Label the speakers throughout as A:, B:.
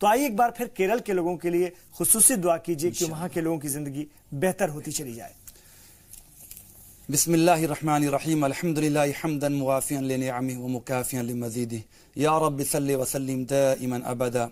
A: تو آئیے ایک بار پھر کیرل کے لوگوں کے لیے خصوصی دعا کیجیے کہ وہاں کے لوگوں کی زندگی بہتر ہوتی چلی جائے.
B: بسم اللہ الرحمن الرحیم الحمدللہ حمدا موافیا لنعمہ ومکافیا لمزیدہ یا رب صلی وسلم دائما ابدا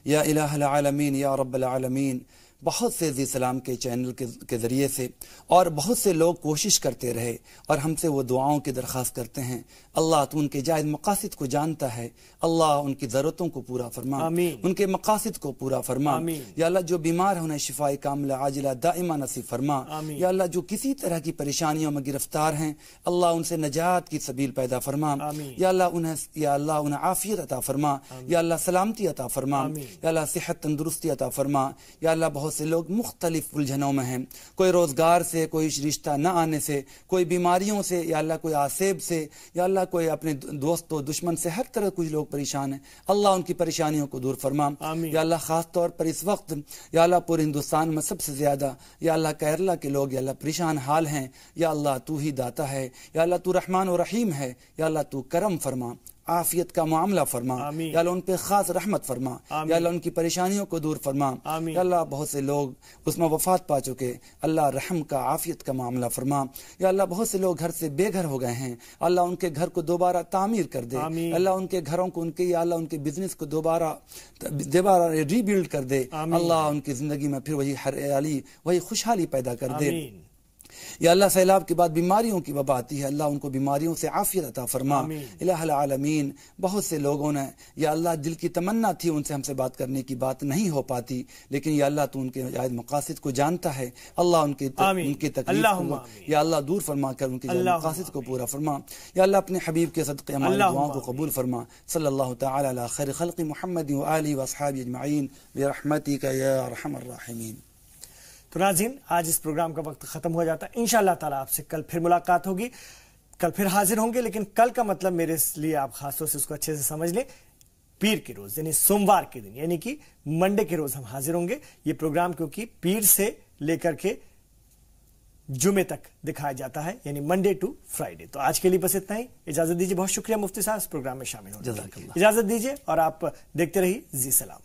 B: یا الہ العالمین یا رب العالمین. بہت سے ذی سلام کے چینل کے ذریعے سے اور بہت سے لوگ کوشش کرتے رہے اور ہم سے وہ دعاؤں کی درخواست کرتے ہیں. اللہ تو ان کے جائز مقاصد کو جانتا ہے. اللہ ان کی ضرورتوں کو پورا فرما, ان کے مقاصد کو پورا فرما. یا اللہ جو بیمار انہیں شفاء کاملہ عاجلہ دائمہ نصیب فرما. یا اللہ جو کسی طرح کی پریشانیوں میں گرفتار ہیں اللہ ان سے نجات کی سبیل پیدا فرما. یا اللہ انہیں عافیت عطا فرما. یا اللہ سلامتی عطا فرما. یا اللہ صحت تندرستی عطا فرما. یا اللہ بہت سے لوگ مختلف الجھنوں میں ہیں, کوئی روزگار سے, کوئی رشتہ نہ آنے سے, کوئی بیماریوں سے, یا اللہ کوئی آسیب سے, یا اللہ کوئی اپنے دوست و دشمن سے, ہر طرح کچھ لوگ پریشان ہیں. اللہ ان کی پریشانیوں کو دور فرما. یا اللہ خاص طور پر اس وقت یا اللہ پورے ہندوستان میں سب سے زیادہ یا اللہ کیرلا کے لوگ یا اللہ پریشان حال ہیں. یا اللہ تو ہی داتا ہے. یا اللہ تو رحمان و رحیم ہے. یا اللہ تو کرم فرما, عافیت کا معاملہ فرما. یا اللہ ان پہ خاص رحمت فرما. یا اللہ ان کی پریشانیوں کو دور فرما. یا اللہ بہت سے لوگ اس میں وفات پا چکے, اللہ رحم کا عافیت کا معاملہ فرما. یا اللہ بہت سے لوگ گھر سے بے گھر ہو گئے ہیں, اللہ ان کے گھر کو دوبارہ تعمیر کر دے. اللہ ان کے گھروں کو, ان کے یا اللہ ان کے بزنس کو دوبارہ ری بلڈ کر دے. اللہ ان کی زندگی میں پھر وہی ہریالی, وہی خوشحالی پیدا کر دے. یا اللہ سیلاب کے بعد بیماریوں کی وبا آتی ہے, اللہ ان کو بیماریوں سے عافیت عطا فرما. الہ العالمین بہت سے لوگوں نے یا اللہ دل کی تمنا تھی ان سے ہم سے بات کرنے کی, بات نہیں ہو پاتی, لیکن یا اللہ تو ان کے جائز مقاصد کو جانتا ہے. اللہ ان کی تکلیف کو یا اللہ دور فرما کر ان کے جائز مقاصد کو پورا فرما. یا اللہ اپنے حبیب کے صدقے ہماری دعاؤں کو قبول فرما. صلی اللہ تعالی علی خیر خلق محمد و آلہ و اصحابہ اجمعین برحمتک یا ارحم الراحمین.
A: تو ناظرین آج اس پروگرام کا وقت ختم ہو جاتا ہے. انشاءاللہ تعالیٰ آپ سے کل پھر ملاقات ہوگی, کل پھر حاضر ہوں گے. لیکن کل کا مطلب میرے لیے آپ خاص طور سے اس کو اچھے سے سمجھ لیں. پیر کے روز یعنی سوموار کے دن یعنی کہ منڈے کے روز ہم حاضر ہوں گے. یہ پروگرام کیونکہ پیر سے لے کر کے جمعے تک دکھایا جاتا ہے, یعنی منڈے ٹو فرائیڈے. تو آج کے لیے بس اتنا ہی. اجازت دیجیے. بہت شکریہ مفتی صاحب اس پروگرام میں شامل ہونے کے لیے. اجازت دیجیے اور آپ دیکھتے رہیے زی سلام.